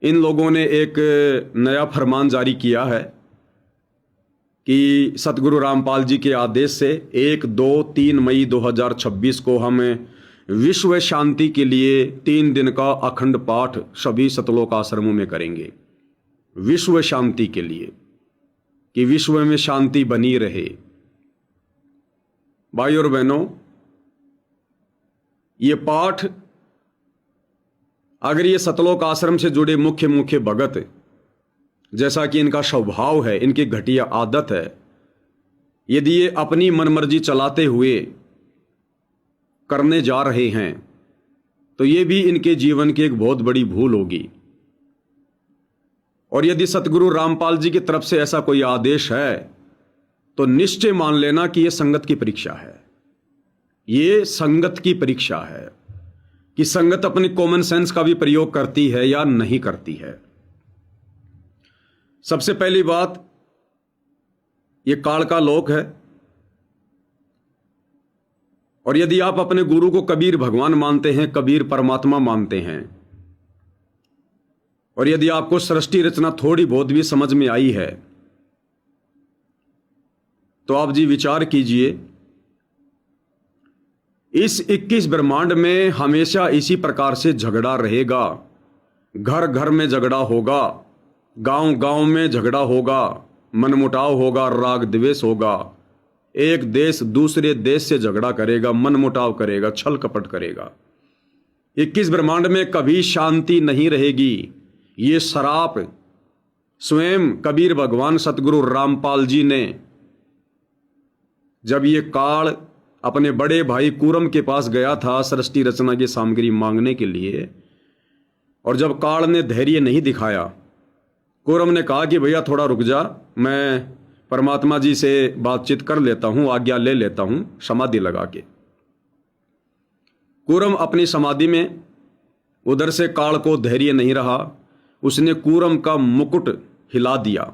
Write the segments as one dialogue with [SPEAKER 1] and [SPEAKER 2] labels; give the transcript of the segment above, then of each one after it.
[SPEAKER 1] इन लोगों ने एक नया फरमान जारी किया है कि सतगुरु रामपाल जी के आदेश से 1, 2, 3 मई 2026 को हम विश्व शांति के लिए 3 दिन का अखंड पाठ सभी सतलोक आश्रमों में करेंगे। विश्व शांति के लिए, कि विश्व में शांति बनी रहे। भाई और बहनों, ये पाठ अगर ये सतलोक आश्रम से जुड़े मुख्य मुख्य भगत, जैसा कि इनका स्वभाव है, इनकी घटिया आदत है, यदि ये अपनी मनमर्जी चलाते हुए करने जा रहे हैं तो ये भी इनके जीवन की एक बहुत बड़ी भूल होगी। और यदि सतगुरु रामपाल जी की तरफ से ऐसा कोई आदेश है तो निश्चय मान लेना कि यह संगत की परीक्षा है। ये संगत की परीक्षा है कि संगत अपनी कॉमन सेंस का भी प्रयोग करती है या नहीं करती है। सबसे पहली बात, ये काल का लोक है, और यदि आप अपने गुरु को कबीर भगवान मानते हैं, कबीर परमात्मा मानते हैं, और यदि आपको सृष्टि रचना थोड़ी बहुत भी समझ में आई है, तो आप जी विचार कीजिए, इस 21 ब्रह्मांड में हमेशा इसी प्रकार से झगड़ा रहेगा। घर घर में झगड़ा होगा, गांव गांव में झगड़ा होगा, मनमुटाव होगा, राग द्वेष होगा। एक देश दूसरे देश से झगड़ा करेगा, मनमुटाव करेगा, छल कपट करेगा। 21 ब्रह्मांड में कभी शांति नहीं रहेगी। ये शराप स्वयं कबीर भगवान सतगुरु रामपाल जी ने, जब ये काल अपने बड़े भाई कूरम के पास गया था सृष्टि रचना की सामग्री मांगने के लिए, और जब काल ने धैर्य नहीं दिखाया, कूरम ने कहा कि भैया थोड़ा रुक जा, मैं परमात्मा जी से बातचीत कर लेता हूं, आज्ञा ले लेता हूं, समाधि लगा के। कूरम अपनी समाधि में, उधर से काल को धैर्य नहीं रहा, उसने कूरम का मुकुट हिला दिया।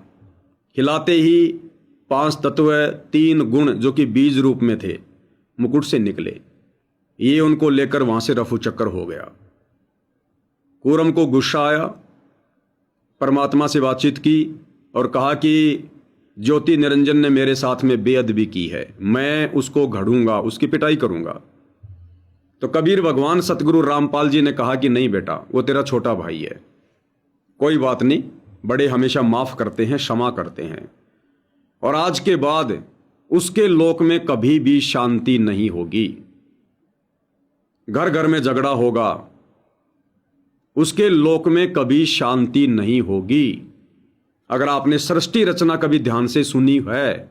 [SPEAKER 1] हिलाते ही 5 तत्व 3 गुण जो कि बीज रूप में थे मुकुट से निकले। ये उनको लेकर वहां से रफू चक्कर हो गया। कूरम को गुस्सा आया, परमात्मा से बातचीत की और कहा कि ज्योति निरंजन ने मेरे साथ में बेअदबी की है, मैं उसको घड़ूंगा, उसकी पिटाई करूंगा। तो कबीर भगवान सतगुरु रामपाल जी ने कहा कि नहीं बेटा, वो तेरा छोटा भाई है, कोई बात नहीं, बड़े हमेशा माफ करते हैं, क्षमा करते हैं, और आज के बाद उसके लोक में कभी भी शांति नहीं होगी। घर घर में झगड़ा होगा, उसके लोक में कभी शांति नहीं होगी। अगर आपने सृष्टि रचना कभी ध्यान से सुनी है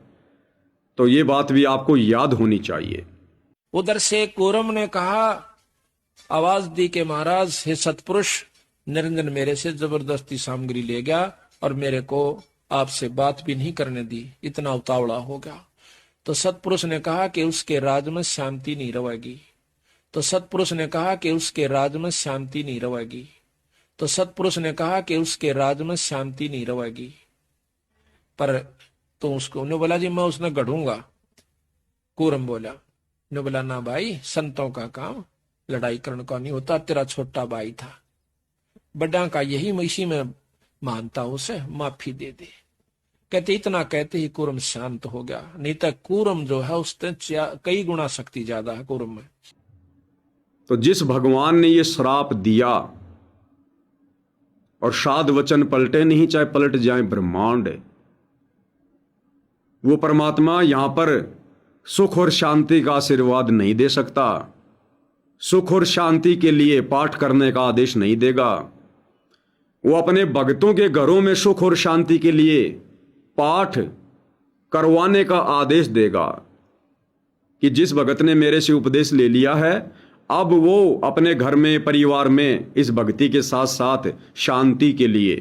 [SPEAKER 1] तो ये बात भी आपको याद होनी चाहिए।
[SPEAKER 2] उधर से कूरम ने कहा, आवाज दी के महाराज, हे सतपुरुष, निरंजन मेरे से जबरदस्ती सामग्री ले गया और मेरे को आपसे बात भी नहीं करने दी, इतना उतावला हो गया। तो सतपुरुष ने कहा कि उसके राज में शांति नहीं रहेगी। तो सतपुरुष ने कहा कि उसके राज में शांति नहीं रहेगी। तो सतपुरुष ने कहा कि उसके राज में शांति नहीं रहेगी। पर तो उसको ने बोला जी मैं उसने गढ़ूंगा। कूरम बोला, ने बोला ना भाई, संतों का काम लड़ाई करने का नहीं होता, तेरा छोटा भाई था, बड़ा का यही इसी में मानता, उसे माफी दे दे। कहते इतना कहते ही कूरम शांत हो गया। नहीं तो कूरम जो है उससे कई गुना शक्ति ज्यादा है कूरम में।
[SPEAKER 1] तो जिस भगवान ने ये श्राप दिया, और साध वचन पलटे नहीं चाहे पलट जाए ब्रह्मांड, वो परमात्मा यहां पर सुख और शांति का आशीर्वाद नहीं दे सकता। सुख और शांति के लिए पाठ करने का आदेश नहीं देगा। वो अपने भक्तों के घरों में सुख और शांति के लिए पाठ करवाने का आदेश देगा कि जिस भगत ने मेरे से उपदेश ले लिया है, अब वो अपने घर में, परिवार में इस भक्ति के साथ साथ शांति के लिए,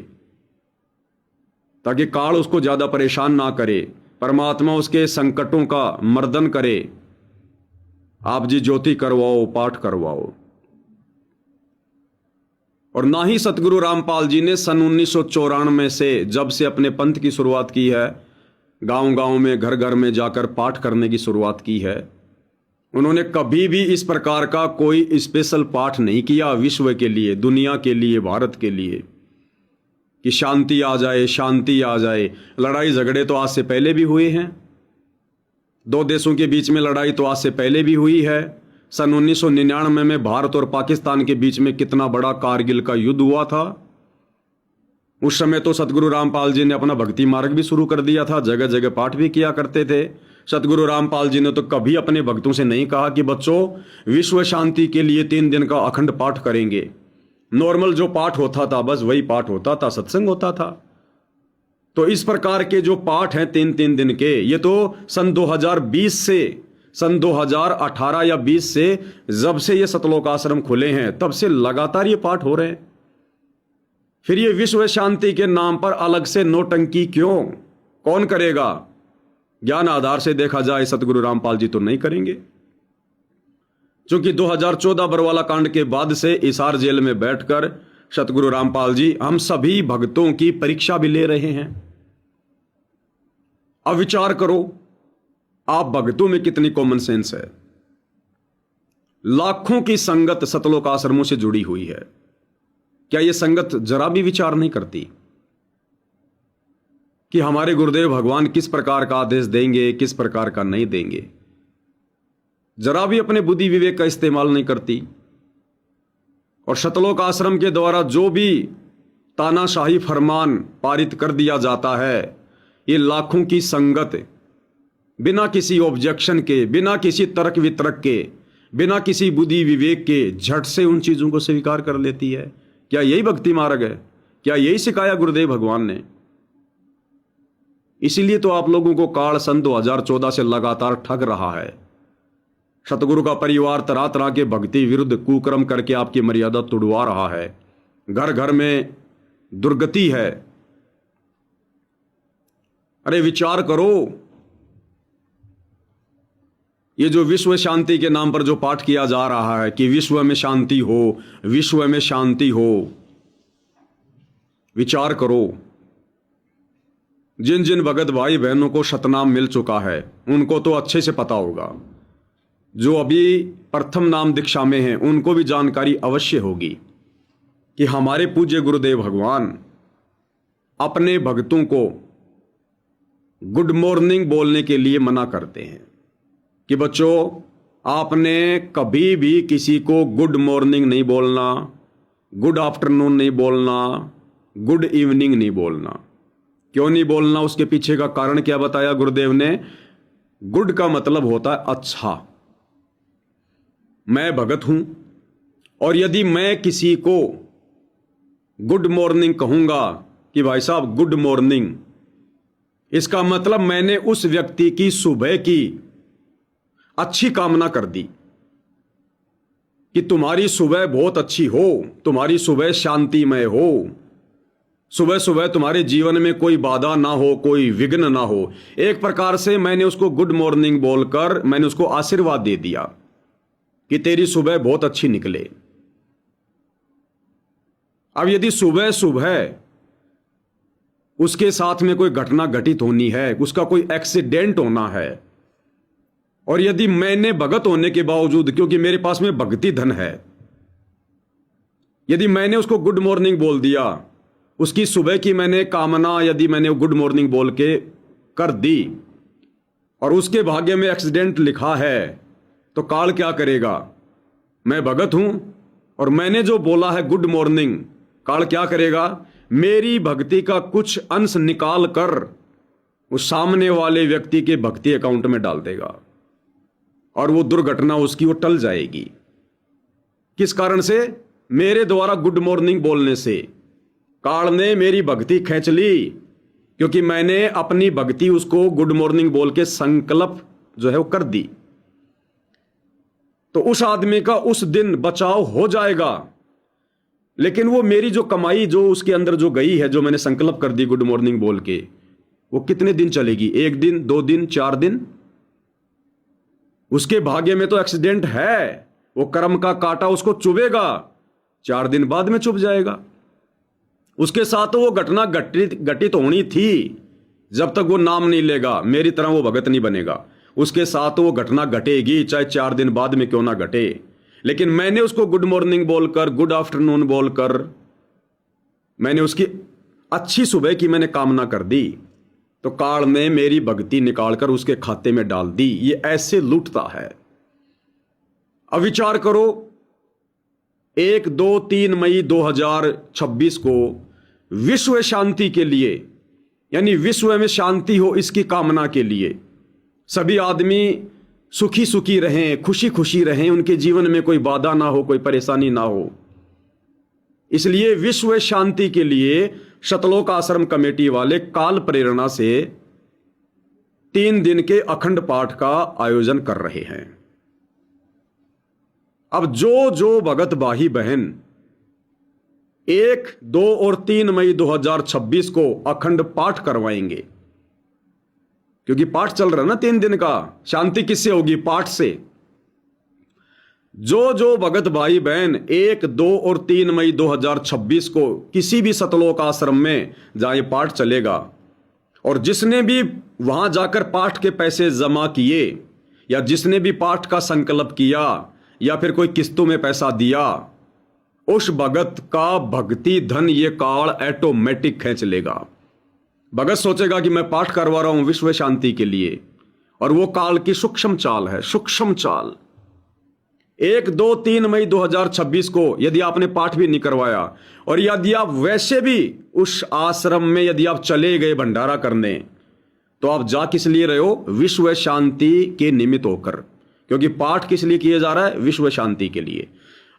[SPEAKER 1] ताकि काल उसको ज्यादा परेशान ना करे, परमात्मा उसके संकटों का मर्दन करे, आप जी ज्योति करवाओ, पाठ करवाओ। और ना ही सतगुरु रामपाल जी ने सन 1994 से, जब से अपने पंथ की शुरुआत की है, गांव गांव में, घर घर में जाकर पाठ करने की शुरुआत की है, उन्होंने कभी भी इस प्रकार का कोई स्पेशल पाठ नहीं किया विश्व के लिए, दुनिया के लिए, भारत के लिए। कि शांति आ जाए, शांति आ जाए। लड़ाई झगड़े तो आज से पहले भी हुए हैं, दो देशों के बीच में लड़ाई तो आज से पहले भी हुई है। सन 1999 में भारत और पाकिस्तान के बीच में कितना बड़ा कारगिल का युद्ध हुआ था। उस समय तो सतगुरु रामपाल जी ने अपना भक्ति मार्ग भी शुरू कर दिया था, जगह जगह पाठ भी किया करते थे। सतगुरु रामपाल जी ने तो कभी अपने भक्तों से नहीं कहा कि बच्चों विश्व शांति के लिए 3 दिन का अखंड पाठ करेंगे। नॉर्मल जो पाठ होता था बस वही पाठ होता था, सत्संग होता था। तो इस प्रकार के जो पाठ हैं 3-3 दिन के, ये तो सन 2020 से, सन 2018 या 20 से, जब से ये सतलोक आश्रम खुले हैं तब से लगातार ये पाठ हो रहे हैं। फिर ये विश्व शांति के नाम पर अलग से नौटंकी क्यों? कौन करेगा? ज्ञान आधार से देखा जाए सतगुरु रामपाल जी तो नहीं करेंगे, क्योंकि 2014 बरवाला कांड के बाद से इसार जेल में बैठकर सतगुरु रामपाल जी हम सभी भक्तों की परीक्षा भी ले रहे हैं। अब विचार करो, आप भक्तों में कितनी कॉमन सेंस है। लाखों की संगत सतलोक आश्रमों से जुड़ी हुई है, क्या यह संगत जरा भी विचार नहीं करती कि हमारे गुरुदेव भगवान किस प्रकार का आदेश देंगे, किस प्रकार का नहीं देंगे? जरा भी अपने बुद्धि विवेक का इस्तेमाल नहीं करती। और सतलोक आश्रम के द्वारा जो भी तानाशाही फरमान पारित कर दिया जाता है, ये लाखों की संगत बिना किसी ऑब्जेक्शन के, बिना किसी तर्क वितर्क के, बिना किसी बुद्धि विवेक के झट से उन चीजों को स्वीकार कर लेती है। क्या यही भक्ति मार्ग है? क्या यही सिखाया गुरुदेव भगवान ने? इसीलिए तो आप लोगों को काल सन 2014 से लगातार ठग रहा है। सतगुरु का परिवार तरह तरह के भक्ति विरुद्ध कुकर्म करके आपकी मर्यादा तुड़वा रहा है। घर घर में दुर्गति है। अरे विचार करो, ये जो विश्व शांति के नाम पर जो पाठ किया जा रहा है कि विश्व में शांति हो, विश्व में शांति हो, विचार करो, जिन जिन भगत भाई बहनों को सतनाम मिल चुका है उनको तो अच्छे से पता होगा। जो अभी प्रथम नाम दीक्षा में हैं उनको भी जानकारी अवश्य होगी कि हमारे पूज्य गुरुदेव भगवान अपने भक्तों को गुड मॉर्निंग बोलने के लिए मना करते हैं कि बच्चों आपने कभी भी किसी को गुड मॉर्निंग नहीं बोलना, गुड आफ्टरनून नहीं बोलना, गुड इवनिंग नहीं बोलना। क्यों नहीं बोलना? उसके पीछे का कारण क्या बताया गुरुदेव ने? गुड का मतलब होता है अच्छा। मैं भगत हूं और यदि मैं किसी को गुड मॉर्निंग कहूंगा कि भाई साहब गुड मॉर्निंग, इसका मतलब मैंने उस व्यक्ति की सुबह की अच्छी कामना कर दी कि तुम्हारी सुबह बहुत अच्छी हो, तुम्हारी सुबह शांतिमय हो, सुबह सुबह तुम्हारे जीवन में कोई बाधा ना हो, कोई विघ्न ना हो। एक प्रकार से मैंने उसको गुड मॉर्निंग बोलकर मैंने उसको आशीर्वाद दे दिया कि तेरी सुबह बहुत अच्छी निकले। अब यदि सुबह सुबह उसके साथ में कोई घटना घटित होनी है, उसका कोई एक्सीडेंट होना है, और यदि मैंने भगत होने के बावजूद, क्योंकि मेरे पास में भक्ति धन है, यदि मैंने उसको गुड मॉर्निंग बोल दिया, उसकी सुबह की मैंने कामना यदि मैंने गुड मॉर्निंग बोल के कर दी और उसके भाग्य में एक्सीडेंट लिखा है, तो काल क्या करेगा? मैं भगत हूं और मैंने जो बोला है गुड मॉर्निंग, काल क्या करेगा? मेरी भक्ति का कुछ अंश निकाल कर उस सामने वाले व्यक्ति के भक्ति अकाउंट में डाल देगा और वो दुर्घटना उसकी वो टल जाएगी। किस कारण से? मेरे द्वारा गुड मॉर्निंग बोलने से काल ने मेरी भक्ति खींच ली, क्योंकि मैंने अपनी भक्ति उसको गुड मॉर्निंग बोल के संकल्प जो है वो कर दी। तो उस आदमी का उस दिन बचाव हो जाएगा। लेकिन वो मेरी जो कमाई जो उसके अंदर जो गई है, जो मैंने संकल्प कर दी गुड मॉर्निंग बोल के, वो कितने दिन चलेगी? 1 दिन, 2 दिन, 4 दिन? उसके भाग्य में तो एक्सीडेंट है, वो कर्म का कांटा उसको चुभेगा, 4 दिन बाद में चुभ जाएगा। उसके साथ तो वो घटना घटित होनी थी, जब तक वो नाम नहीं लेगा मेरी तरह वो भगत नहीं बनेगा। उसके साथ तो वो घटना घटेगी, चाहे 4 दिन बाद में क्यों ना घटे। लेकिन मैंने उसको गुड मॉर्निंग बोलकर, गुड आफ्टरनून बोलकर मैंने उसकी अच्छी सुबह की मैंने कामना कर दी तो काल ने मेरी भक्ति निकालकर उसके खाते में डाल दी। ये ऐसे लूटता है। अब विचार करो, 1, 2, 3 मई 2026 को विश्व शांति के लिए, यानी विश्व में शांति हो इसकी कामना के लिए, सभी आदमी सुखी सुखी रहें, खुशी खुशी रहें, उनके जीवन में कोई बाधा ना हो, कोई परेशानी ना हो, इसलिए विश्व शांति के लिए शतलोक आश्रम कमेटी वाले काल प्रेरणा से 3 दिन के अखंड पाठ का आयोजन कर रहे हैं। अब जो भगत भाई बहन 1, 2 और 3 मई 2026 को अखंड पाठ करवाएंगे, क्योंकि पाठ चल रहा है ना 3 दिन का, शांति किससे होगी? पाठ से। जो भगत भाई बहन 1, 2 और 3 मई 2026 को किसी भी सतलोक आश्रम में जहां ये पाठ चलेगा, और जिसने भी वहां जाकर पाठ के पैसे जमा किए, या जिसने भी पाठ का संकल्प किया, या फिर कोई किस्तों में पैसा दिया, उस भगत का भक्ति धन ये काल ऑटोमेटिक खींच लेगा। भगत सोचेगा कि मैं पाठ करवा रहा हूं विश्व शांति के लिए, और वो काल की सूक्ष्म चाल है, सूक्ष्म चाल। 1, 2, 3 मई 2026 को यदि आपने पाठ भी नहीं करवाया, और यदि आप वैसे भी उस आश्रम में यदि आप चले गए भंडारा करने, तो आप जा किस लिए रहे हो? विश्व शांति के निमित्त होकर, क्योंकि पाठ किस लिए किया जा रहा है? विश्व शांति के लिए।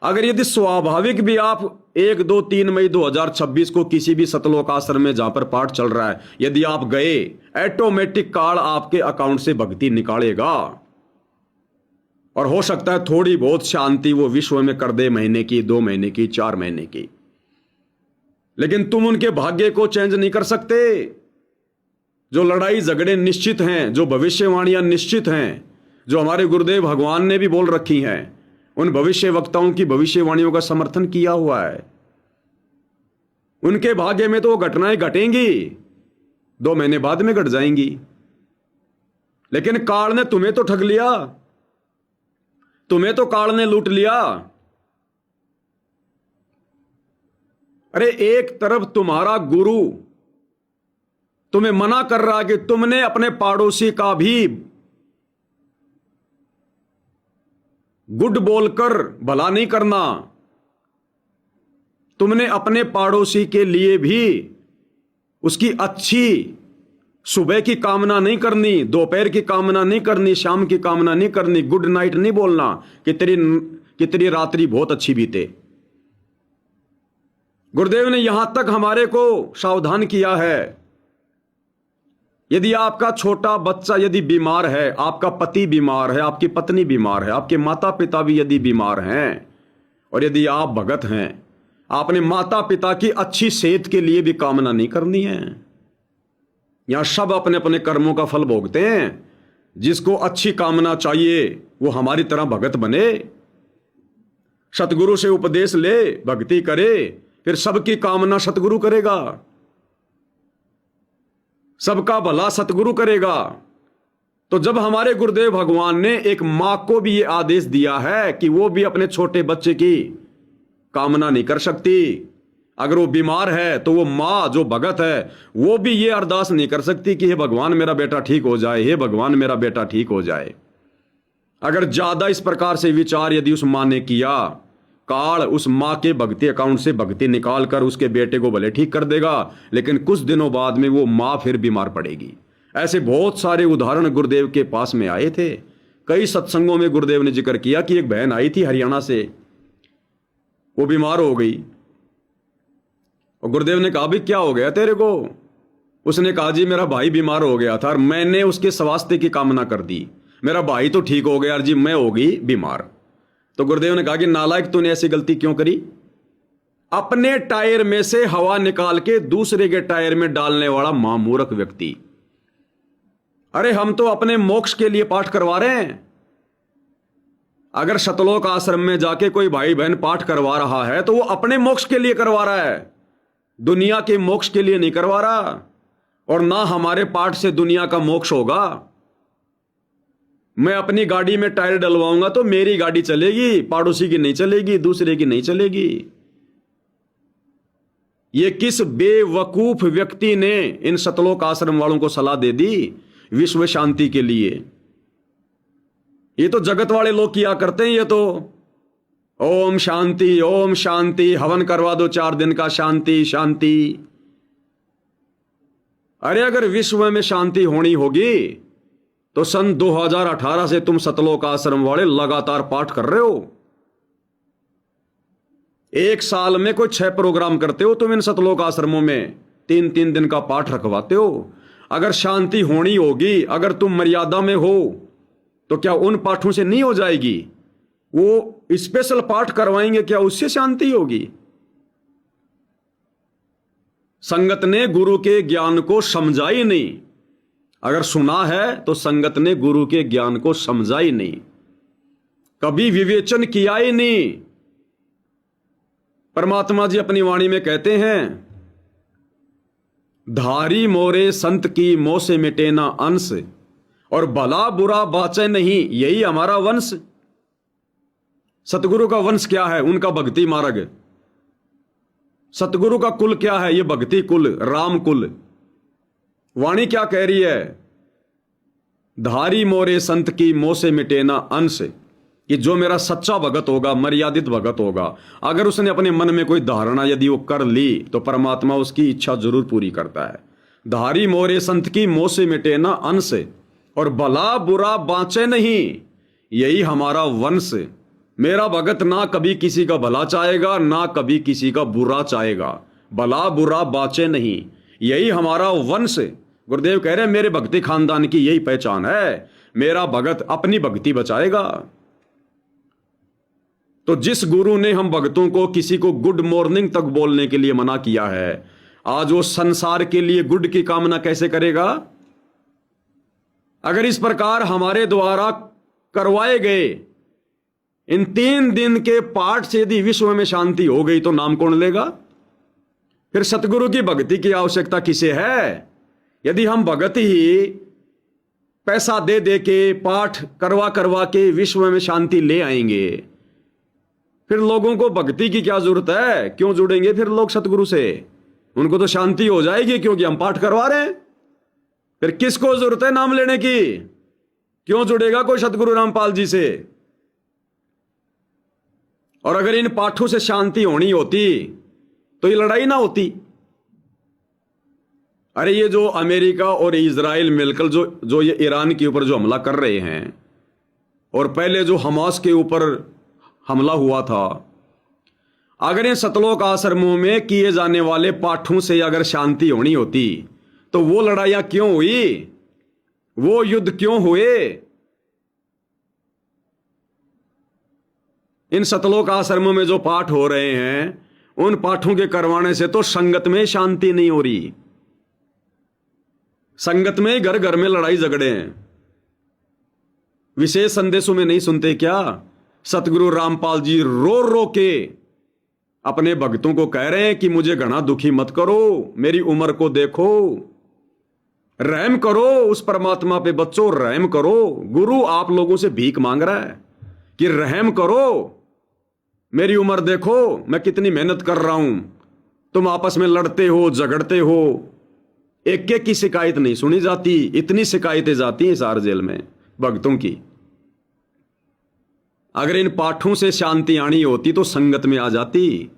[SPEAKER 1] अगर यदि स्वाभाविक भी आप 1, 2, 3 मई 2026 को किसी भी सतलोक आश्रम में जहां पर पाठ चल रहा है, यदि आप गए, ऑटोमेटिक काल आपके अकाउंट से भक्ति निकालेगा, और हो सकता है थोड़ी बहुत शांति वो विश्व में कर दे, महीने की, 2 महीने की, 4 महीने की, लेकिन तुम उनके भाग्य को चेंज नहीं कर सकते। जो लड़ाई झगड़े निश्चित हैं, जो भविष्यवाणियां निश्चित हैं, जो हमारे गुरुदेव भगवान ने भी बोल रखी हैं, उन भविष्य वक्ताओं की भविष्यवाणियों का समर्थन किया हुआ है। उनके भाग्य में तो वो घटनाएं घटेंगी, 2 महीने बाद में घट जाएंगी, लेकिन काल ने तुम्हें तो ठग लिया, तुम्हें तो काल ने लूट लिया। अरे एक तरफ तुम्हारा गुरु तुम्हें मना कर रहा है कि तुमने अपने पड़ोसी का भी गुड बोलकर भला नहीं करना, तुमने अपने पड़ोसी के लिए भी उसकी अच्छी सुबह की कामना नहीं करनी, दोपहर की कामना नहीं करनी, शाम की कामना नहीं करनी, गुड नाइट नहीं बोलना कि तेरी रात्रि बहुत अच्छी बीते। गुरुदेव ने यहां तक हमारे को सावधान किया है, यदि आपका छोटा बच्चा यदि बीमार है, आपका पति बीमार है, आपकी पत्नी बीमार है, आपके माता पिता भी यदि बीमार हैं, और यदि आप भगत हैं, आपने माता पिता की अच्छी सेहत के लिए भी कामना नहीं करनी है। यहां सब अपने अपने कर्मों का फल भोगते हैं। जिसको अच्छी कामना चाहिए वो हमारी तरह भगत बने, सतगुरु से उपदेश ले, भक्ति करे, फिर सबकी कामना सतगुरु करेगा, सबका भला सतगुरु करेगा। तो जब हमारे गुरुदेव भगवान ने एक मां को भी ये आदेश दिया है कि वो भी अपने छोटे बच्चे की कामना नहीं कर सकती, अगर वो बीमार है तो वो मां जो भगत है वो भी ये अरदास नहीं कर सकती कि हे भगवान मेरा बेटा ठीक हो जाए, हे भगवान मेरा बेटा ठीक हो जाए। अगर ज्यादा इस प्रकार से विचार यदि उस मां ने किया, काल उस मां के भक्ति अकाउंट से भक्ति निकाल कर उसके बेटे को भले ठीक कर देगा, लेकिन कुछ दिनों बाद में वो मां फिर बीमार पड़ेगी। ऐसे बहुत सारे उदाहरण गुरुदेव के पास में आए थे। कई सत्संगों में गुरुदेव ने जिक्र किया कि एक बहन आई थी हरियाणा से, वो बीमार हो गई, और गुरुदेव ने कहा भी क्या हो गया तेरे को? उसने कहा जी मेरा भाई बीमार हो गया था और मैंने उसके स्वास्थ्य की कामना कर दी, मेरा भाई तो ठीक हो गया जी, मैं हो गई बीमार। तो गुरुदेव ने कहा कि नालायक तूने ऐसी गलती क्यों करी? अपने टायर में से हवा निकाल के दूसरे के टायर में डालने वाला महामूर्ख व्यक्ति। अरे हम तो अपने मोक्ष के लिए पाठ करवा रहे हैं। अगर सतलोक आश्रम में जाके कोई भाई बहन पाठ करवा रहा है तो वो अपने मोक्ष के लिए करवा रहा है, दुनिया के मोक्ष के लिए नहीं करवा रहा। और ना हमारे पाठ से दुनिया का मोक्ष होगा। मैं अपनी गाड़ी में टायर डलवाऊंगा तो मेरी गाड़ी चलेगी, पड़ोसी की नहीं चलेगी, दूसरे की नहीं चलेगी। ये किस बेवकूफ व्यक्ति ने इन सतलोक आश्रम वालों को सलाह दे दी विश्व शांति के लिए? ये तो जगत वाले लोग किया करते हैं। ये तो ओम शांति हवन करवा दो 4 दिन का, शांति शांति। अरे अगर विश्व में शांति होनी होगी तो सन 2018 से तुम सतलोक आश्रम वाले लगातार पाठ कर रहे हो। एक साल में कोई 6 प्रोग्राम करते हो तुम इन सतलोक आश्रमों में, 3-3 दिन का पाठ रखवाते हो। अगर शांति होनी होगी, अगर तुम मर्यादा में हो, तो क्या उन पाठों से नहीं हो जाएगी? वो स्पेशल पाठ करवाएंगे, क्या उससे शांति होगी? संगत ने गुरु के ज्ञान को समझा ही नहीं। अगर सुना है तो संगत ने गुरु के ज्ञान को समझा ही नहीं, कभी विवेचन किया ही नहीं। परमात्मा जी अपनी वाणी में कहते हैं, धारी मोरे संत की मोह से मिटे ना अंश, और भला बुरा बाचे नहीं, यही हमारा वंश। सतगुरु का वंश क्या है? उनका भक्ति मार्ग। सतगुरु का कुल क्या है? ये भक्ति कुल, राम कुल। वाणी क्या कह रही है? धारी मोरे संत की मोह से मिटे ना अंश, कि जो मेरा सच्चा भगत होगा, मर्यादित भगत होगा, अगर उसने अपने मन में कोई धारणा यदि वो कर ली तो परमात्मा उसकी इच्छा जरूर पूरी करता है। धारी मोरे संत की मोह से मिटे ना अंश, और भला बुरा बाँचे नहीं, यही हमारा वंश। मेरा भगत ना कभी किसी का भला चाहेगा, ना कभी किसी का बुरा चाहेगा। भला बुरा बाँचे नहीं, यही हमारा वंश। गुरुदेव कह रहे हैं मेरे भक्ति खानदान की यही पहचान है, मेरा भगत अपनी भक्ति बचाएगा। तो जिस गुरु ने हम भक्तों को किसी को गुड मॉर्निंग तक बोलने के लिए मना किया है, आज वो संसार के लिए गुड की कामना कैसे करेगा? अगर इस प्रकार हमारे द्वारा करवाए गए इन 3 दिन के पाठ से यदि विश्व में शांति हो गई तो नाम कौन लेगा? फिर सतगुरु की भक्ति की आवश्यकता किसे है? यदि हम भगत ही पैसा दे दे के, पाठ करवा करवा के विश्व में शांति ले आएंगे, फिर लोगों को भक्ति की क्या जरूरत है? क्यों जुड़ेंगे फिर लोग सतगुरु से? उनको तो शांति हो जाएगी क्योंकि हम पाठ करवा रहे हैं। फिर किसको जरूरत है नाम लेने की? क्यों जुड़ेगा कोई सतगुरु रामपाल जी से? और अगर इन पाठों से शांति होनी होती तो ये लड़ाई ना होती। अरे ये जो अमेरिका और इजराइल मिलकर जो ये ईरान के ऊपर जो हमला कर रहे हैं, और पहले जो हमास के ऊपर हमला हुआ था, अगर इन सतलोक आश्रमों में किए जाने वाले पाठों से अगर शांति होनी होती तो वो लड़ाइयां क्यों हुई? वो युद्ध क्यों हुए? इन सतलोक आश्रमों में जो पाठ हो रहे हैं, उन पाठों के करवाने से तो संगत में शांति नहीं हो रही। संगत में घर घर में लड़ाई झगड़े हैं। विशेष संदेशों में नहीं सुनते क्या? सतगुरु रामपाल जी रो रो के अपने भक्तों को कह रहे हैं कि मुझे घना दुखी मत करो, मेरी उम्र को देखो, रहम करो उस परमात्मा पे बच्चों, रहम करो। गुरु आप लोगों से भीख मांग रहा है कि रहम करो, मेरी उम्र देखो, मैं कितनी मेहनत कर रहा हूं, तुम आपस में लड़ते हो, झगड़ते हो, एक एक की शिकायत नहीं सुनी जाती, इतनी शिकायतें जाती हैं सार जेल में भक्तों की। अगर इन पाठों से शांति आनी होती तो संगत में आ जाती,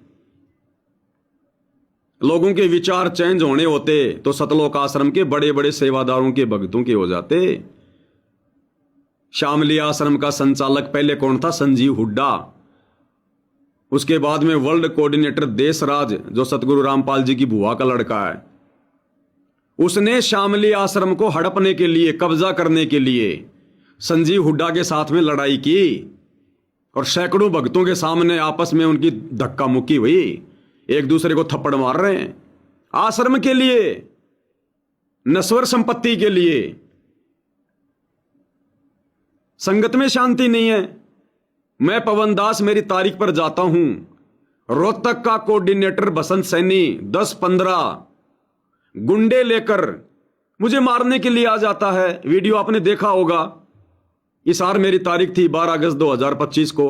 [SPEAKER 1] लोगों के विचार चेंज होने होते तो सतलोक आश्रम के बड़े बड़े सेवादारों के भक्तों के हो जाते। शामली आश्रम का संचालक पहले कौन था? संजीव हुड्डा। उसके बाद में वर्ल्ड कोऑर्डिनेटर देशराज, जो सतगुरु रामपाल जी की बुआ का लड़का है, उसने शामली आश्रम को हड़पने के लिए, कब्जा करने के लिए संजीव हुड्डा के साथ में लड़ाई की, और सैकड़ों भक्तों के सामने आपस में उनकी धक्का मुक्की हुई, एक दूसरे को थप्पड़ मार रहे हैं आश्रम के लिए, नश्वर संपत्ति के लिए। संगत में शांति नहीं है। मैं पवन दास मेरी तारीख पर जाता हूं, रोहतक का कोऑर्डिनेटर बसंत सैनी 10-15 गुंडे लेकर मुझे मारने के लिए आ जाता है। वीडियो आपने देखा होगा। इसार मेरी तारीख थी 12 अगस्त 2025 को।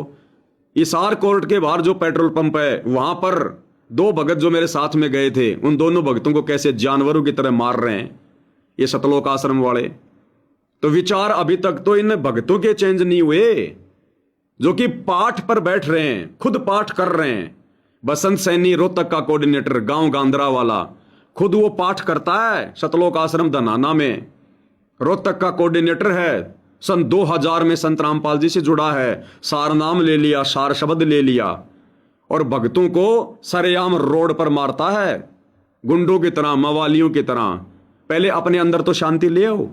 [SPEAKER 1] इसार कोर्ट के बाहर जो पेट्रोल पंप है वहां पर दो भगत जो मेरे साथ में गए थे उन दोनों भगतों को कैसे जानवरों की तरह मार रहे हैं ये सतलोक आश्रम वाले। तो विचार अभी तक तो इन भगतों के चेंज नहीं हुए जो कि पाठ पर बैठ रहे हैं, खुद पाठ कर रहे हैं। बसंत सैनी रोहतक का कोऑर्डिनेटर, गांव गांधरा वाला, खुद वो पाठ करता है सतलोक आश्रम धनाना में। रोहतक का कोऑर्डिनेटर है, सन 2000 में संत रामपाल जी से जुड़ा है, सार नाम ले लिया, सार शब्द ले लिया, और भक्तों को सरेआम रोड पर मारता है गुंडों की तरह, मवालियों की तरह। पहले अपने अंदर तो शांति ले आओ।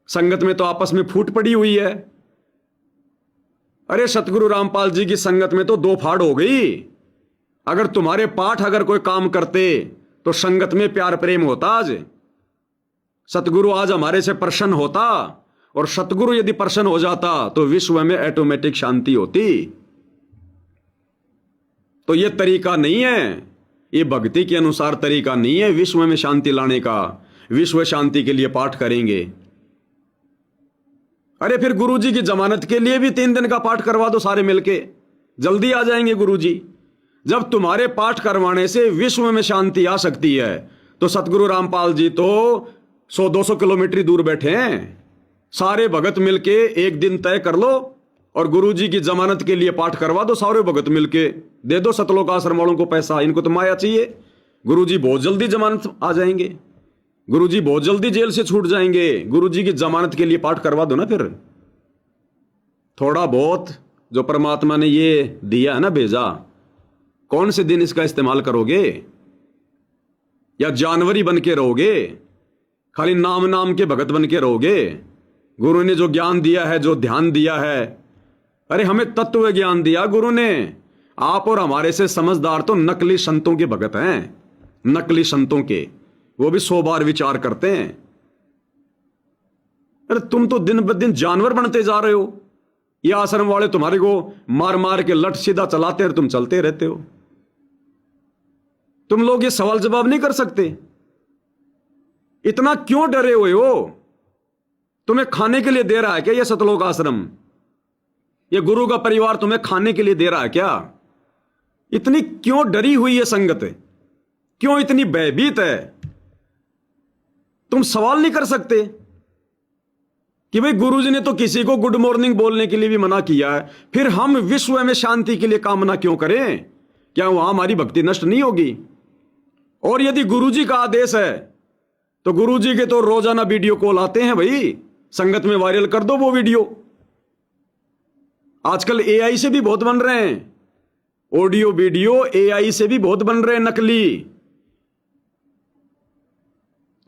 [SPEAKER 1] संगत में तो आपस में फूट पड़ी हुई है। अरे सतगुरु रामपाल जी की संगत में तो दो फाड़ हो गई। अगर तुम्हारे पाठ अगर कोई काम करते तो संगत में प्यार प्रेम होता। आज सतगुरु आज हमारे से प्रसन्न होता, और सतगुरु यदि प्रसन्न हो जाता तो विश्व में ऑटोमेटिक शांति होती। तो यह तरीका नहीं है, ये भक्ति के अनुसार तरीका नहीं है विश्व में शांति लाने का। विश्व शांति के लिए पाठ करेंगे। अरे फिर गुरुजी की जमानत के लिए भी 3 दिन का पाठ करवा दो सारे मिलके, जल्दी आ जाएंगे गुरुजी। जब तुम्हारे पाठ करवाने से विश्व में शांति आ सकती है तो सतगुरु रामपाल जी तो 100-200 किलोमीटर दूर बैठे हैं। सारे भगत मिलके एक दिन तय कर लो और गुरुजी की जमानत के लिए पाठ करवा दो। सारे भगत मिलके दे दो सतलोक आश्रम वालों को पैसा, इनको तो माया चाहिए। गुरुजी बहुत जल्दी जमानत आ जाएंगे, गुरुजी बहुत जल्दी जेल से छूट जाएंगे। गुरुजी की जमानत के लिए पाठ करवा दो ना। फिर थोड़ा बहुत जो परमात्मा ने ये दिया है ना, भेजा, कौन से दिन इसका इस्तेमाल करोगे? या जानवरी बन के रहोगे? खाली नाम नाम के भगत बन के रहोगे? गुरु ने जो ज्ञान दिया है, जो ध्यान दिया है, अरे हमें तत्व ज्ञान दिया गुरु ने। आप और हमारे से समझदार तो नकली संतों के भगत हैं, नकली संतों के, वो भी 100 बार विचार करते हैं। अरे तुम तो दिन ब दिन जानवर बनते जा रहे हो। ये आश्रम वाले तुम्हारे को मार मार के लट सीधा चलाते हैं, तुम चलते रहते हो। तुम लोग ये सवाल जवाब नहीं कर सकते। इतना क्यों डरे हुए हो? तुम्हें खाने के लिए दे रहा है क्या ये सतलोक आश्रम? ये गुरु का परिवार तुम्हें खाने के लिए दे रहा है क्या? इतनी क्यों डरी हुई है संगत? क्यों इतनी भयभीत है? तुम सवाल नहीं कर सकते कि भाई गुरुजी ने तो किसी को गुड मॉर्निंग बोलने के लिए भी मना किया है, फिर हम विश्व में शांति के लिए कामना क्यों करें? क्या वहां हमारी भक्ति नष्ट नहीं होगी? और यदि गुरुजी का आदेश है तो गुरुजी के तो रोजाना वीडियो कॉल आते हैं भाई, संगत में वायरल कर दो वो वीडियो। आजकल एआई से भी बहुत बन रहे हैं, ऑडियो वीडियो एआई से भी बहुत बन रहे हैं नकली।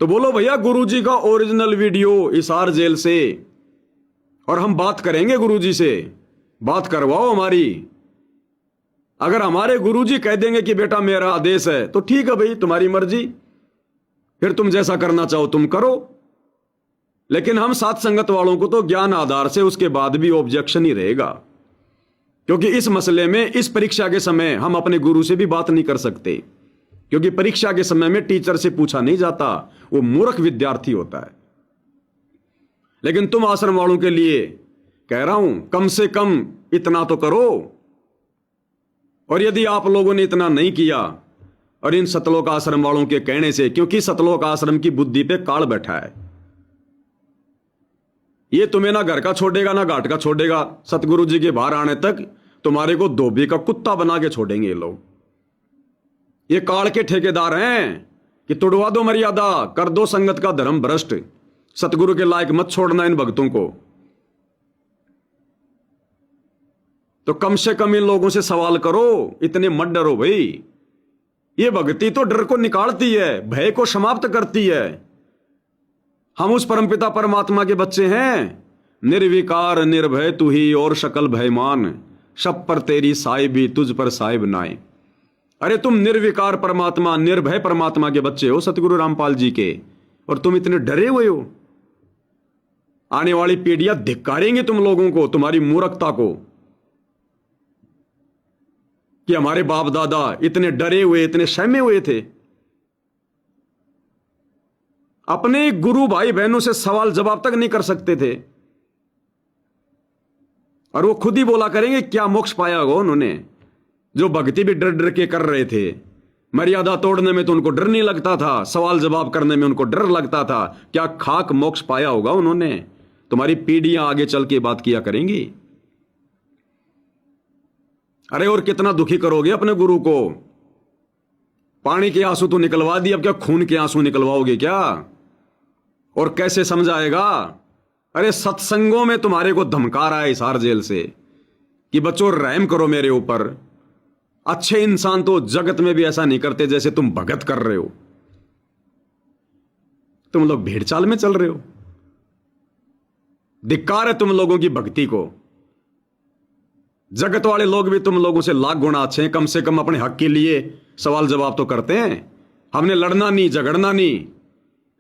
[SPEAKER 1] तो बोलो भैया गुरुजी का ओरिजिनल वीडियो इसार जेल से, और हम बात करेंगे गुरुजी से, बात करवाओ हमारी। अगर हमारे गुरुजी कह देंगे कि बेटा मेरा आदेश है तो ठीक है भाई, तुम्हारी मर्जी, फिर तुम जैसा करना चाहो तुम करो। लेकिन हम साथ संगत वालों को तो ज्ञान आधार से उसके बाद भी ऑब्जेक्शन ही रहेगा, क्योंकि इस मसले में, इस परीक्षा के समय हम अपने गुरु से भी बात नहीं कर सकते, क्योंकि परीक्षा के समय में टीचर से पूछा नहीं जाता, वो मूर्ख विद्यार्थी होता है। लेकिन तुम आश्रम वालों के लिए कह रहा हूं, कम से कम इतना तो करो। और यदि आप लोगों ने इतना नहीं किया, और इन सतलोक आश्रम वालों के कहने से, क्योंकि सतलोक आश्रम की बुद्धि पे काल बैठा है, ये तुम्हें ना घर का छोड़ेगा ना घाट का छोड़ेगा। सतगुरु जी के बाहर आने तक तुम्हारे को धोबी का कुत्ता बना के छोड़ेंगे ये लोग। ये काल के ठेकेदार हैं कि तुड़वा दो मर्यादा, कर दो संगत का धर्म भ्रष्ट, सतगुरु के लायक मत छोड़ना इन भक्तों को। तो कम से कम इन लोगों से सवाल करो, इतने मत डरो भाई। ये भक्ति तो डर को निकालती है, भय को समाप्त करती है। हम उस परमपिता परमात्मा के बच्चे हैं। निर्विकार निर्भय तू ही और शकल भयमान, सब पर तेरी साहिबी तुझ पर साहिब नाए। अरे तुम निर्विकार परमात्मा, निर्भय परमात्मा के बच्चे हो सतगुरु रामपाल जी के, और तुम इतने डरे हुए हो। आने वाली पीढ़ियां धिक्कारेंगे तुम लोगों को, तुम्हारी मूर्खता को, कि हमारे बाप दादा इतने डरे हुए, इतने सहमे हुए थे। अपने गुरु भाई बहनों से सवाल जवाब तक नहीं कर सकते थे, और वो खुद ही बोला करेंगे क्या मोक्ष पाया होगा उन्होंने। जो भक्ति भी डर डर के कर रहे थे, मर्यादा तोड़ने में तो उनको डर नहीं लगता था, सवाल जवाब करने में उनको डर लगता था। क्या खाक मोक्ष पाया होगा उन्होंने? तुम्हारी पीढ़ियां आगे चल के बात किया करेंगी। अरे और कितना दुखी करोगे अपने गुरु को? पानी के आंसू तो निकलवा दिए, अब क्या खून के आंसू निकलवाओगे क्या? और कैसे समझाएगा? अरे सत्संगों में तुम्हारे को धमका रहा है हिसार जेल से कि बच्चों रहम करो मेरे ऊपर। अच्छे इंसान तो जगत में भी ऐसा नहीं करते जैसे तुम भगत कर रहे हो। तुम लोग भेड़ चाल में चल रहे हो। धिक्कार है तुम लोगों की भक्ति को। जगत वाले लोग भी तुम लोगों से लाख गुना अच्छे हैं, कम से कम अपने हक के लिए सवाल जवाब तो करते हैं। हमने लड़ना नहीं, झगड़ना नहीं,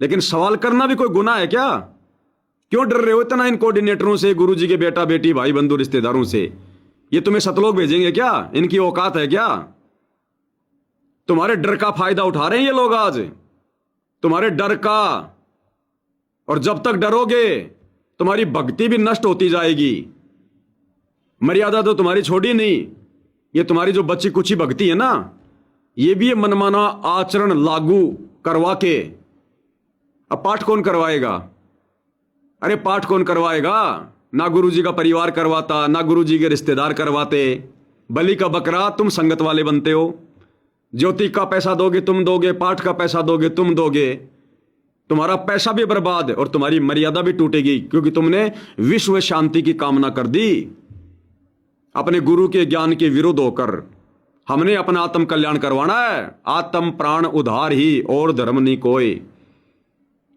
[SPEAKER 1] लेकिन सवाल करना भी कोई गुनाह है क्या? क्यों डर रहे हो इतना इन कोऑर्डिनेटरों से, गुरुजी के बेटा बेटी भाई बंधु रिश्तेदारों से? ये तुम्हें सतलोक भेजेंगे क्या? इनकी औकात है क्या? तुम्हारे डर का फायदा उठा रहे हैं ये लोग आज, तुम्हारे डर का। और जब तक डरोगे तुम्हारी भक्ति भी नष्ट होती जाएगी। मर्यादा तो तुम्हारी छोड़ी नहीं, ये तुम्हारी जो बच्ची कुची भक्ति है ना, ये भी मनमाना आचरण लागू करवा के। अब पाठ कौन करवाएगा? अरे पाठ कौन करवाएगा? ना गुरुजी का परिवार करवाता, ना गुरुजी के रिश्तेदार करवाते। बलि का बकरा तुम संगत वाले बनते हो। ज्योति का पैसा दोगे तुम दोगे, पाठ का पैसा दोगे तुम दोगे। तुम्हारा पैसा भी बर्बाद और तुम्हारी मर्यादा भी टूटेगी, क्योंकि तुमने विश्व शांति की कामना कर दी अपने गुरु के ज्ञान के विरुद्ध होकर। हमने अपना आत्म कल्याण करवाना है, आत्म प्राण उधार ही और धर्म नहीं कोई।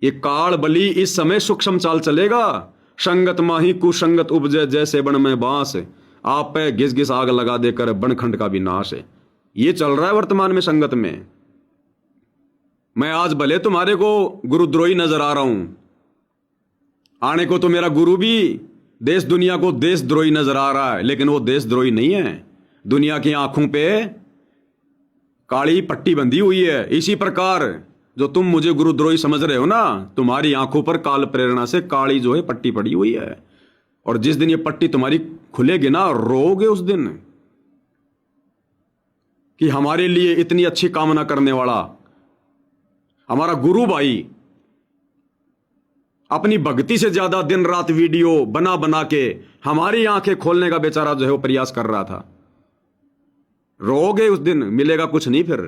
[SPEAKER 1] ये काल बलि इस समय सूक्ष्म चाल चलेगा। संगत माही कुसंगत उपजे, जैसे बन में बांस, आप पे घिस घिस आग लगा देकर बनखंड का विनाश है। ये चल रहा है वर्तमान में संगत में। मैं आज भले तुम्हारे को गुरुद्रोही नजर आ रहा हूं, आने को तो मेरा गुरु भी देश दुनिया को देशद्रोही नजर आ रहा है, लेकिन वो देशद्रोही नहीं है। दुनिया की आंखों पे काली पट्टी बंधी हुई है। इसी प्रकार जो तुम मुझे गुरुद्रोही समझ रहे हो ना, तुम्हारी आंखों पर काल प्रेरणा से काली जो है पट्टी पड़ी हुई है। और जिस दिन ये पट्टी तुम्हारी खुलेगी ना, रोगे उस दिन कि हमारे लिए इतनी अच्छी कामना करने वाला हमारा गुरु भाई अपनी भक्ति से ज्यादा दिन रात वीडियो बना बना के हमारी आंखें खोलने का बेचारा जो है वो प्रयास कर रहा था। रोगे उस दिन, मिलेगा कुछ नहीं फिर।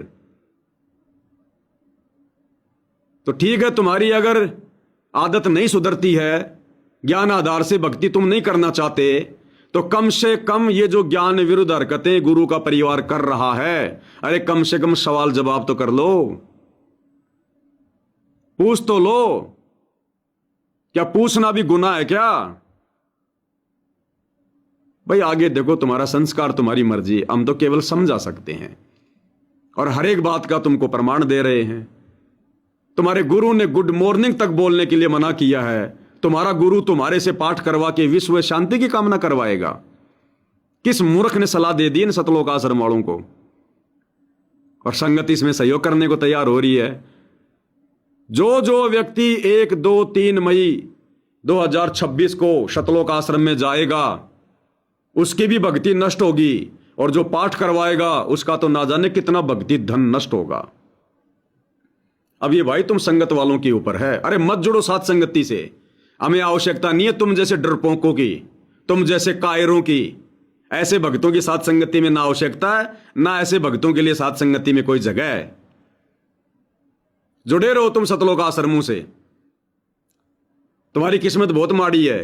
[SPEAKER 1] तो ठीक है, तुम्हारी अगर आदत नहीं सुधरती है, ज्ञान आधार से भक्ति तुम नहीं करना चाहते, तो कम से कम ये जो ज्ञान विरुद्ध हरकतें गुरु का परिवार कर रहा है, अरे कम से कम सवाल जवाब तो कर लो, पूछ तो लो। क्या पूछना भी गुनाह है क्या? भाई आगे देखो, तुम्हारा संस्कार तुम्हारी मर्जी, हम तो केवल समझा सकते हैं और हर एक बात का तुमको प्रमाण दे रहे हैं। तुम्हारे गुरु ने गुड मॉर्निंग तक बोलने के लिए मना किया है। तुम्हारा गुरु तुम्हारे से पाठ करवा के विश्व शांति की कामना करवाएगा? किस मूर्ख ने सलाह दे दी इन सतलोक आश्रम वालों को? और संगति इसमें सहयोग करने को तैयार हो रही है। जो व्यक्ति 1, 2, 3 मई 2026 को सतलोक आश्रम में जाएगा, उसकी भी भक्ति नष्ट होगी, और जो पाठ करवाएगा उसका तो ना जाने कितना भक्ति धन नष्ट होगा। अब ये भाई तुम संगत वालों के ऊपर है। अरे मत जुड़ो साथ संगति से, हमें आवश्यकता नहीं है तुम जैसे डरपोकों की, तुम जैसे कायरों की। ऐसे भक्तों की साथ संगति में ना आवश्यकता है, ना ऐसे भक्तों के लिए साथ संगति में कोई जगह है। जुड़े रहो तुम सतलोक आश्रमों से। तुम्हारी किस्मत बहुत माड़ी है,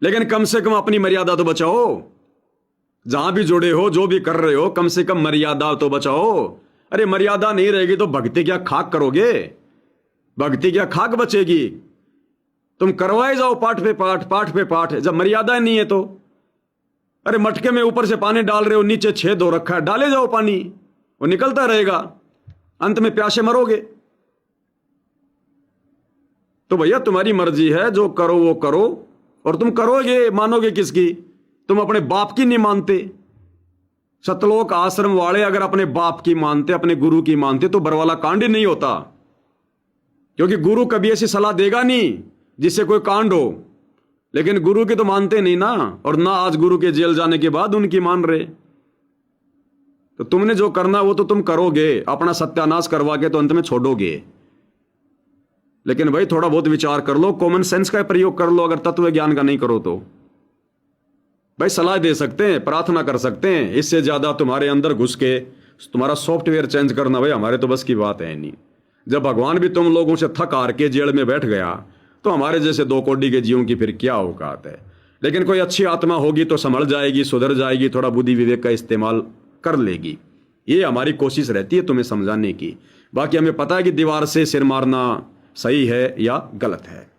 [SPEAKER 1] लेकिन कम से कम अपनी मर्यादा तो बचाओ। जहां भी जुड़े हो, जो भी कर रहे हो, कम से कम मर्यादा तो बचाओ। अरे मर्यादा नहीं रहेगी तो भक्ति क्या खाक करोगे? भक्ति क्या खाक बचेगी? तुम करवाए जाओ पाठ पे पाठ, पाठ पे पाठ, जब मर्यादा नहीं है तो। अरे मटके में ऊपर से पानी डाल रहे हो, नीचे छेद हो रखा है, डाले जाओ पानी, वो निकलता रहेगा, अंत में प्यासे मरोगे। तो भैया तुम्हारी मर्जी है, जो करो वो करो। और तुम करोगे, मानोगे किसकी? तुम अपने बाप की नहीं मानते। सतलोक आश्रम वाले अगर अपने बाप की मानते, अपने गुरु की मानते, तो बरवाला कांड ही नहीं होता। क्योंकि गुरु कभी ऐसी सलाह देगा नहीं जिससे कोई कांड हो। लेकिन गुरु की तो मानते नहीं ना, और ना आज गुरु के जेल जाने के बाद उनकी मान रहे। तो तुमने जो करना वो तो तुम करोगे, अपना सत्यानाश करवा के तो अंत में छोड़ोगे। लेकिन भाई थोड़ा बहुत विचार कर लो, कॉमन सेंस का प्रयोग कर लो। अगर तत्व ज्ञान का नहीं करो तो भाई सलाह दे सकते हैं, प्रार्थना कर सकते हैं, इससे ज्यादा तुम्हारे अंदर घुस के तुम्हारा सॉफ्टवेयर चेंज करना भाई हमारे तो बस की बात है नहीं। जब भगवान भी तुम लोगों से थक हार के जेल में बैठ गया तो हमारे जैसे 2 कौड़ी के जीवों की फिर क्या औकात है। लेकिन कोई अच्छी आत्मा होगी तो संभल जाएगी, सुधर जाएगी, थोड़ा बुद्धि विवेक का इस्तेमाल कर लेगी। ये हमारी कोशिश रहती है तुम्हें समझाने की। बाकी हमें पता है कि दीवार से सिर मारना सही है या गलत है।